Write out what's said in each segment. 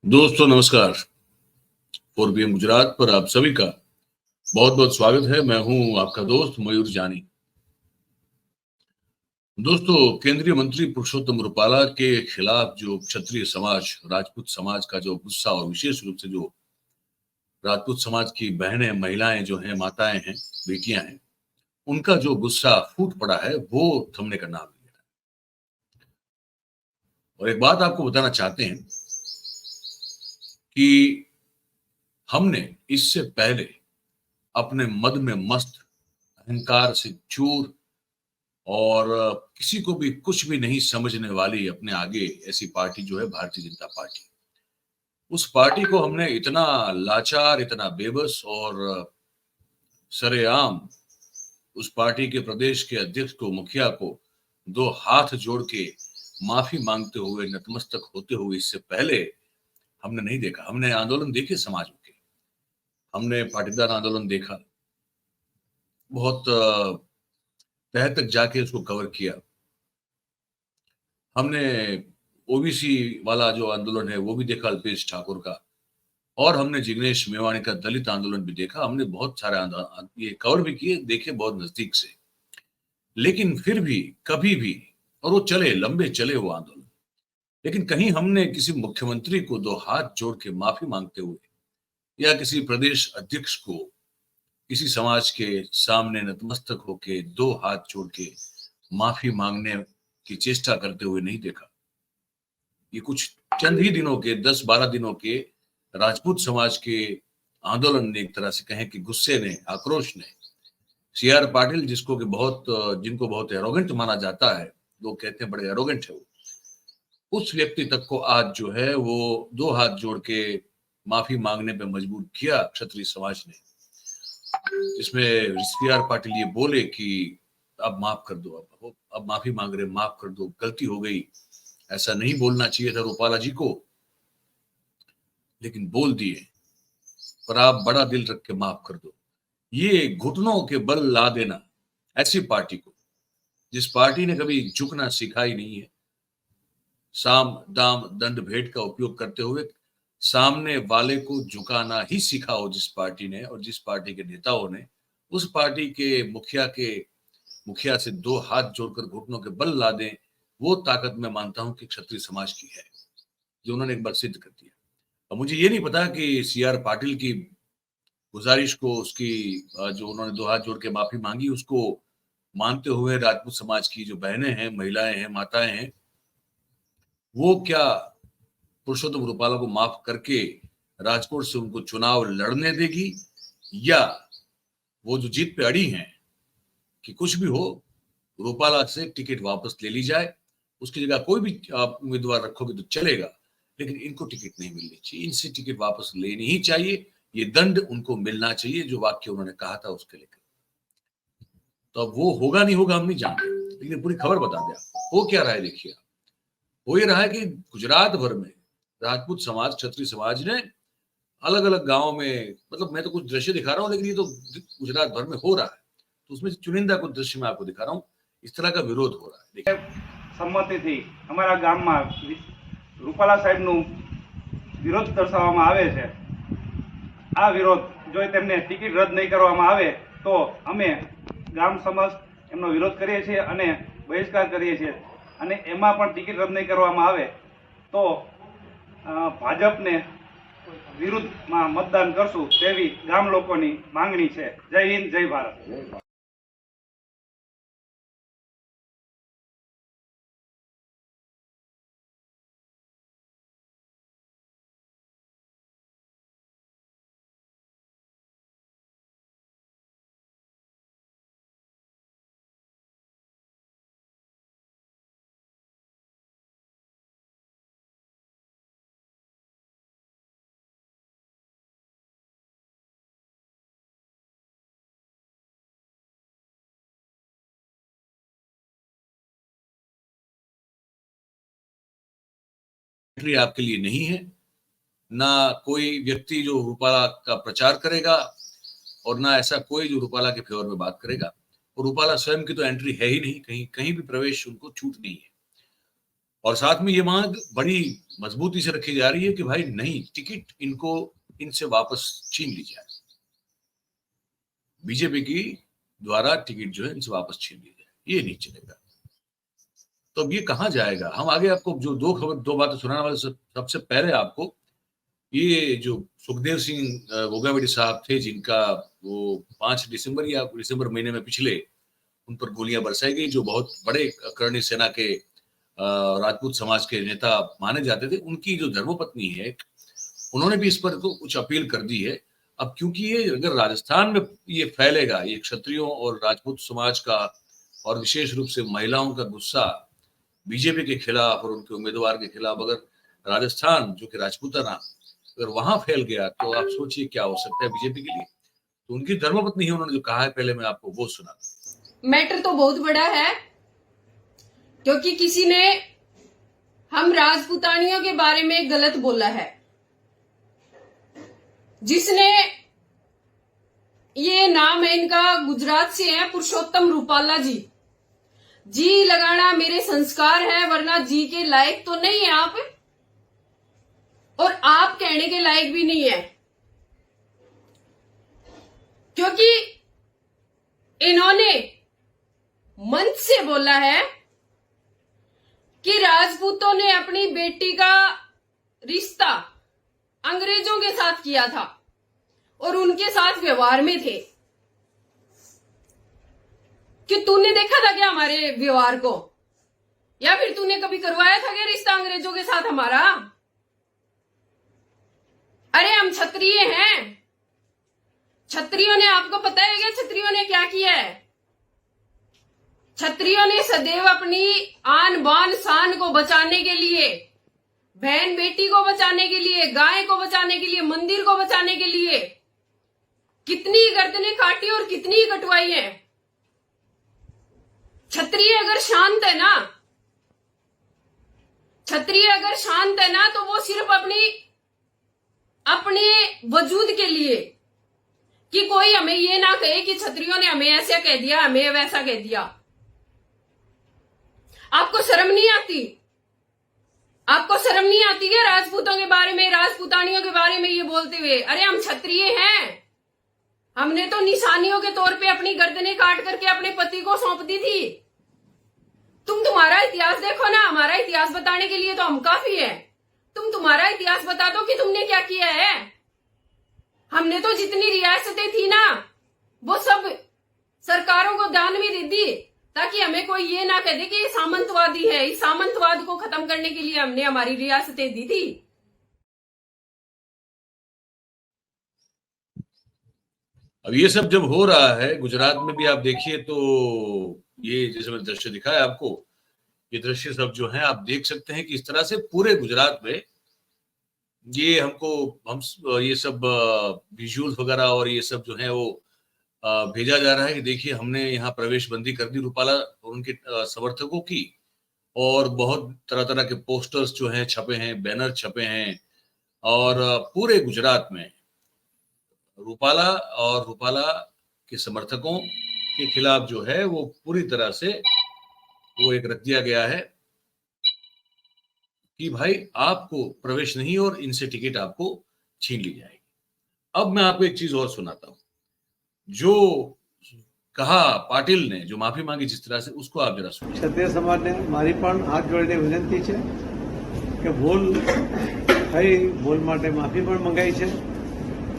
दोस्तों नमस्कार। 4 PM गुजरात पर आप सभी का बहुत बहुत स्वागत है। मैं हूं आपका दोस्त मयूर जानी। दोस्तों, केंद्रीय मंत्री पुरुषोत्तम रूपाला के खिलाफ जो क्षत्रिय समाज, राजपूत समाज का जो गुस्सा और विशेष रूप से जो राजपूत समाज की बहनें, महिलाएं जो हैं, माताएं हैं, बेटियां हैं, उनका जो गुस्सा फूट पड़ा है वो थमने का नाम नहीं ले रहा। और एक बात आपको बताना चाहते हैं कि हमने इससे पहले अपने मद में मस्त, अहंकार से चूर और किसी को भी कुछ भी नहीं समझने वाली अपने आगे ऐसी पार्टी जो है भारतीय जनता पार्टी। उस पार्टी को हमने इतना लाचार, इतना बेबस और सरेआम उस पार्टी के प्रदेश के अध्यक्ष को, मुखिया को दो हाथ जोड़ के माफी मांगते हुए, नतमस्तक होते हुए इससे पहले हमने नहीं देखा। हमने आंदोलन देखे समाजों के, हमने पाटीदार आंदोलन देखा, बहुत तह तक जाके उसको कवर किया। हमने ओबीसी वाला जो आंदोलन है वो भी देखा, अल्पेश ठाकुर का, और हमने जिग्नेश मेवाणी का दलित आंदोलन भी देखा। हमने बहुत सारे ये कवर भी किए, देखे बहुत नजदीक से। लेकिन फिर भी कभी भी, और वो चले, लंबे चले वो आंदोलन, लेकिन कहीं हमने किसी मुख्यमंत्री को दो हाथ जोड़ के माफी मांगते हुए, या किसी प्रदेश अध्यक्ष को किसी समाज के सामने नतमस्तक होके दो हाथ जोड़ के माफी मांगने की चेष्टा करते हुए नहीं देखा। ये कुछ चंद ही दिनों के, 10-12 दिनों के राजपूत समाज के आंदोलन ने, एक तरह से कहें कि गुस्से ने, आक्रोश ने, सीआर पाटिल जिसको कि जिनको बहुत एरोगेंट माना जाता है, लोग कहते हैं बड़े एरोगेंट है वो, उस व्यक्ति तक को आज जो है वो दो हाथ जोड़ के माफी मांगने पे मजबूर किया क्षत्रिय समाज ने, जिसमें सीआर पाटिल ये बोले कि अब माफ कर दो, अब माफी मांग रहे, माफ कर दो, गलती हो गई, ऐसा नहीं बोलना चाहिए था रूपाला जी को, लेकिन बोल दिए, पर आप बड़ा दिल रख के माफ कर दो। ये घुटनों के बल ला देना ऐसी पार्टी को, जिस पार्टी ने कभी झुकना सिखाई नहीं है, साम दाम दंड भेद का उपयोग करते हुए सामने वाले को झुकाना ही सीखा हो जिस पार्टी ने, और जिस पार्टी के नेताओं ने उस पार्टी के मुखिया से दो हाथ जोड़कर घुटनों के बल ला दें, वो ताकत मैं मानता हूं कि क्षत्रिय समाज की है, जो उन्होंने एक बार सिद्ध कर दिया। अब मुझे ये नहीं पता कि सीआर पाटिल की गुजारिश को, उसकी जो उन्होंने दो हाथ जोड़ के माफी मांगी, उसको मानते हुए राजपूत समाज की जो बहनें हैं, महिलाएं हैं, माताएं हैं, वो क्या पुरुषोत्तम रूपाला को माफ करके राजकोट से उनको चुनाव लड़ने देगी, या वो जो जीत पे अड़ी हैं कि कुछ भी हो, रूपाला से टिकट वापस ले ली जाए, उसकी जगह कोई भी आप उम्मीदवार रखोगे तो चलेगा, लेकिन इनको टिकट नहीं मिलनी चाहिए, इनसे टिकट वापस लेनी ही चाहिए, ये दंड उनको मिलना चाहिए जो वाक्य उन्होंने कहा था उसके लेकर। तो अब वो होगा नहीं होगा हम नहीं जानते, लेकिन पूरी खबर बता दें आपको। हो क्या रहा है देखिए, हो ये रहा है कि गुजरात भर में राजपूत समाज, क्षत्रिय समाज ने अलग अलग गांवों में, मतलब मैं तो कुछ दृश्य दिखा रहा हूँ, लेकिन ये तो गुजरात भर में हो रहा है, तो उसमें चुनिंदा कुछ दृश्य मैं आपको दिखा रहा हूँ। इस तरह का विरोध हो रहा है। देखिए, સંમતિથી અમારા ગામમાં રૂપાલા સાહેબનું વિરોધ દર્શાવવામાં આવે છે. આ વિરોધ જો તેમને ટિકિટ રદ નહીં કરવામાં આવે તો અમે ગામ સમાજ એમનો વિરોધ કરીએ છીએ અને બહિષ્કાર કરીએ છીએ, અને એમાં પણ ટિકિટ રદ નહીં કરવામાં આવે તો ભાજપને વિરુદ્ધમાં મતદાન કરશું તેવી ગામ લોકોની માંગણી છે. જય હિન્દ, જય ભારત. आपके लिए नहीं है, ना कोई व्यक्ति जो रूपाला का प्रचार करेगा, और ना ऐसा कोई जो रूपाला के फेवर में बात करेगा। और रूपाला स्वयं की तो एंट्री है ही नहीं, कहीं कहीं भी प्रवेश उनको छूट नहीं है। और साथ में ये मांग बड़ी मजबूती से रखी जा रही है कि भाई नहीं, टिकट इनको इनसे वापस छीन ली जाए, बीजेपी की द्वारा टिकट जो है इनसे वापस छीन ली जाए, ये नहीं चलेगा। तो अब ये कहां जाएगा? हम आगे आपको जो दो बातें सुनाने वाले, सबसे पहले आपको ये जो सुखदेव सिंह गोगावती साहब थे, जिनका वो 5 दिसंबर या दिसंबर महीने में पिछले उन पर गोलियां बरसाई गई, जो बहुत बड़े करणी सेना के राजपूत समाज के नेता माने जाते थे, उनकी जो धर्मपत्नी है, उन्होंने भी इस पर तो कुछ अपील कर दी है। अब क्योंकि ये अगर राजस्थान में ये फैलेगा, ये क्षत्रियों और राजपूत समाज का और विशेष रूप से महिलाओं का गुस्सा बीजेपी के खिलाफ और उनके उम्मीदवार के खिलाफ, अगर राजस्थान जो कि राजपूताना अगर वहां फैल गया, तो आप सोचिए क्या हो सकता है बीजेपी के लिए। तो उनकी धर्मपत्नी है, उन्होंने जो कहा है, पहले मैं आपको वो सुना। मैटर तो बहुत बड़ा है, क्योंकि किसी ने हम राजपूतानियों के बारे में गलत बोला है। जिसने, ये नाम है इनका, गुजरात से है, पुरुषोत्तम रूपाला जी। जी लगाना मेरे संस्कार है, वरना जी के लायक तो नहीं है आप, और आप कहने के लायक भी नहीं है, क्योंकि इन्होंने मंच से बोला है कि राजपूतों ने अपनी बेटी का रिश्ता अंग्रेजों के साथ किया था और उनके साथ व्यवहार में थे। कि तूने देखा था क्या हमारे व्यवहार को, या फिर तूने कभी करवाया था क्या रिश्ता अंग्रेजों के साथ हमारा? अरे हम क्षत्रिय हैं, क्षत्रियों ने, आपको पता है क्या क्षत्रियों ने क्या किया है? क्षत्रियों ने सदैव अपनी आन बान शान को बचाने के लिए, बहन बेटी को बचाने के लिए, गाय को बचाने के लिए, मंदिर को बचाने के लिए कितनी गर्दनें काटी और कितनी कटवाई है। क्षत्रिय अगर शांत है ना, क्षत्रिय अगर शांत है ना, तो वो सिर्फ अपने वजूद के लिए, कि कोई हमें ये ना कहे कि क्षत्रियों ने हमें ऐसा कह दिया, हमें वैसा कह दिया। आपको शर्म नहीं आती? आपको शर्म नहीं आती क्या राजपूतों के बारे में, राजपूतानियों के बारे में ये बोलते हुए? अरे हम क्षत्रिय हैं, हमने तो निशानियों के तौर पे अपनी गर्दनें काट करके अपने पति को सौंप दी थी। तुम्हारा इतिहास देखो ना, हमारा इतिहास बताने के लिए तो हम काफी है। तुम्हारा इतिहास बता दो कि तुमने क्या किया है। हमने तो जितनी रियासतें थी ना, वो सब सरकारों को दान में दे दी, ताकि हमें कोई ये ना कह दे कि ये सामंतवादी है। इस सामंतवाद को खत्म करने के लिए हमने हमारी रियासतें दी थी। अब ये सब जब हो रहा है गुजरात में भी, आप देखिए तो ये जैसे मैं दृश्य दिखाया आपको, ये दृश्य सब जो है आप देख सकते हैं कि इस तरह से पूरे गुजरात में ये हम ये सब विजुअल्स वगैरह और ये सब जो है वो भेजा जा रहा है कि देखिए हमने यहाँ प्रवेश बंदी कर दी रूपाला और उनके समर्थकों की, और बहुत तरह तरह के पोस्टर्स जो हैं छपे हैं, बैनर छपे हैं, और पूरे गुजरात में रूपाला और रूपाला के समर्थकों के खिलाफ जो है वो पूरी तरह से वो एक रख दिया गया है कि भाई आपको प्रवेश नहीं और इनसे टिकट आपको छीन ली जाएगी। अब मैं आपको एक चीज और सुनाता हूं, जो कहा पाटिल ने, जो माफी मांगी जिस तरह से, उसको आप जरा सुनिए। ક્ષત્રિય સમાજને મારી પણ હાથ જોડીને વિનંતી છે કે ભૂલ થઈ, ભૂલ માટે માફી પણ મંગાઈ છે,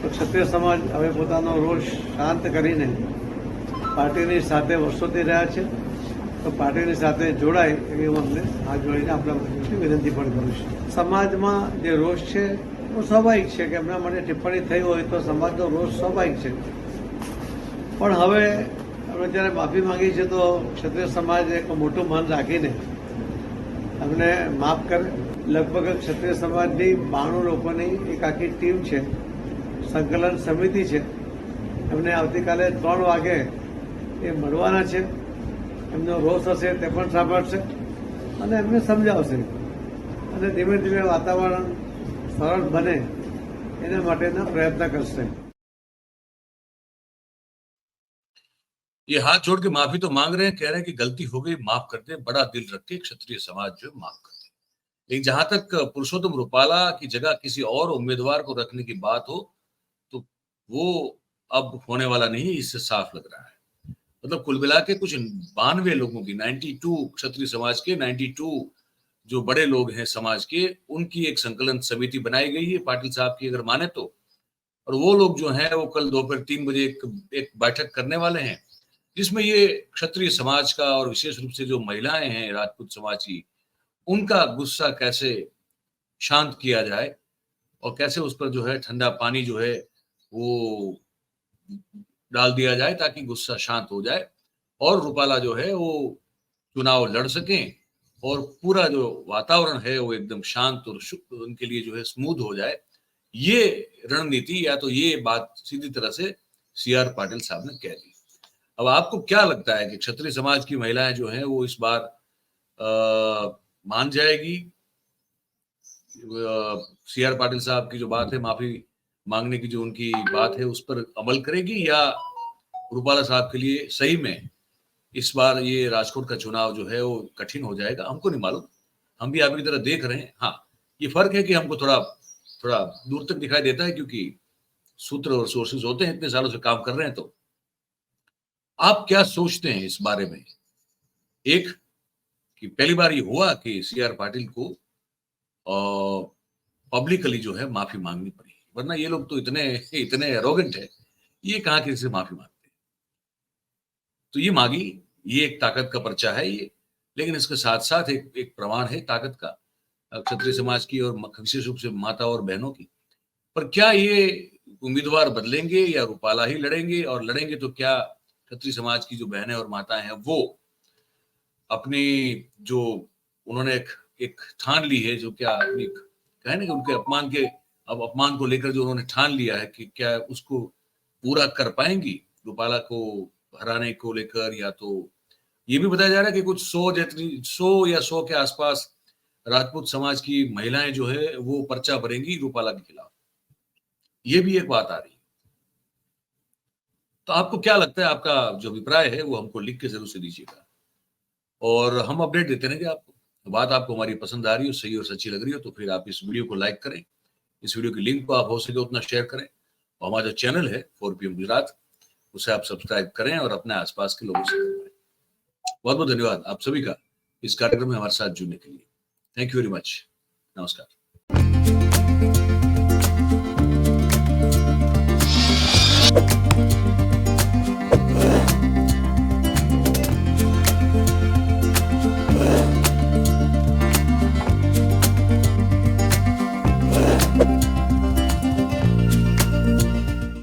તો ક્ષત્રિય સમાજ હવે પોતાનો રોષ શાંત કરીને પાર્ટીની સાથે વર્ષોથી રહ્યા છે, તો પાર્ટીની સાથે જોડાય એવી હું અમને હાથ જોડીને આપણા માધ્યમથી વિનંતી પણ કરું છું. સમાજમાં જે રોષ છે वो સ્વાભાવિક છે કે એમના માટે ટિપ્પણી થઈ હોય તો સમાજનો રોષ સ્વાભાવિક છે, પણ હવે આપણે જ્યારે માફી માંગી છે તો ક્ષત્રિય સમાજ એક મોટું મન રાખીને અમને માફ કરે. લગભગ ક્ષત્રિય સમાજની 92 લોકોની એક આખી ટીમ છે, સંકલન સમિતિ છે, એમને આવતીકાલે 3 વાગે એ મળવાના છે. એમનો રોષ હશે તે પણ સાંભળશે અને એમને સમજાવશે, અને ધીમે ધીમે વાતાવરણ સરળ બને એના માટેના પ્રયત્ન કરશે. ये हाथ जोड़ के माफी तो मांग रहे हैं, कह रहे हैं कि गलती हो गई, माफ कर दे, बड़ा दिल रख के क्षत्रिय समाज जो माफ कर दे. लेकिन जहां तक पुरुषोत्तम रूपाला की जगह किसी और उम्मीदवार को रखने की बात हो तो वो अब होने वाला नहीं, इससे साफ लग रहा है। मतलब कुल मिला के कुछ 92 लोगों की, 92 क्षत्रिय समाज के 92 जो बड़े लोग हैं समाज के, उनकी एक संकलन समिति बनाई गई है पाटिल साहब की, अगर माने तो। और वो लोग जो हैं वो कल दोपहर 3 बजे एक बैठक करने वाले हैं, जिसमें ये क्षत्रिय समाज का और विशेष रूप से जो महिलाएं हैं राजपूत समाज की, उनका गुस्सा कैसे शांत किया जाए और कैसे उस पर जो है ठंडा पानी जो है वो डाल दिया जाए ताकि गुस्सा शांत हो जाए और रूपाला जो है वो चुनाव लड़ सकें और पूरा जो वातावरण है वो एकदम शांत और उनके लिए जो है स्मूथ हो जाए। ये रणनीति या तो ये बात सीधी तरह से सीआर पाटिल साहब ने कह दी। अब आपको क्या लगता है कि क्षत्रिय समाज की महिलाएं जो हैं वो इस बार मान जाएगी सीआर पाटिल साहब की जो बात है, माफी मांगने की जो उनकी बात है, उस पर अमल करेगी, या रूपाला साहब के लिए सही में इस बार ये राजकोट का चुनाव जो है वो कठिन हो जाएगा? हमको नहीं मालूम, हम भी आपकी तरह देख रहे हैं। हाँ, ये फर्क है कि हमको थोड़ा दूर तक दिखाई देता है क्योंकि सूत्र और सोर्सेज होते हैं, इतने सालों से काम कर रहे हैं। तो आप क्या सोचते हैं इस बारे में? एक कि पहली बार ये हुआ कि सीआर पाटिल को पब्लिकली जो है माफी मांगनी पड़ी, वरना ये लोग तो इतने एरोगेंट है, ये कहाँ किसी से माफी मांगते हैं। तो ये मांगी, ये एक ताकत का पर्चा है ये, लेकिन इसके साथ साथ एक प्रमाण है ताकत का क्षत्रिय समाज की और विशेष रूप से माता और बहनों की। पर क्या ये उम्मीदवार बदलेंगे या रूपाला ही लड़ेंगे? और लड़ेंगे तो क्या क्षत्रिय समाज की जो बहनें और माताएं हैं वो अपनी जो उन्होंने एक ठान ली है, जो क्या अपनी कहे ना कि उनके अपमान को लेकर जो उन्होंने ठान लिया है, कि क्या उसको पूरा कर पाएंगी रूपाला को हराने को लेकर? या तो ये भी बताया जा रहा है कि कुछ 100 या 100 के आसपास राजपूत समाज की महिलाएं जो है वो पर्चा भरेंगी रूपाला के खिलाफ, ये भी एक बात आ रही है। तो आपको क्या लगता है? आपका जो अभिप्राय है वो हमको लिख के जरूर से दीजिएगा और हम अपडेट देते रहेंगे आपको। बात आपको हमारी पसंद आ रही हो, सही और सच्ची लग रही हो, तो फिर आप इस वीडियो को लाइक करें, इस वीडियो की लिंक को आप हो सके उतना शेयर करें, और हमारा जो चैनल है 4PM गुजरात, उसे आप सब्सक्राइब करें और अपने आसपास के लोगों से करवाएं। बहुत बहुत धन्यवाद आप सभी का इस कार्यक्रम में हमारे साथ जुड़ने के लिए। Thank you very much. नमस्कार।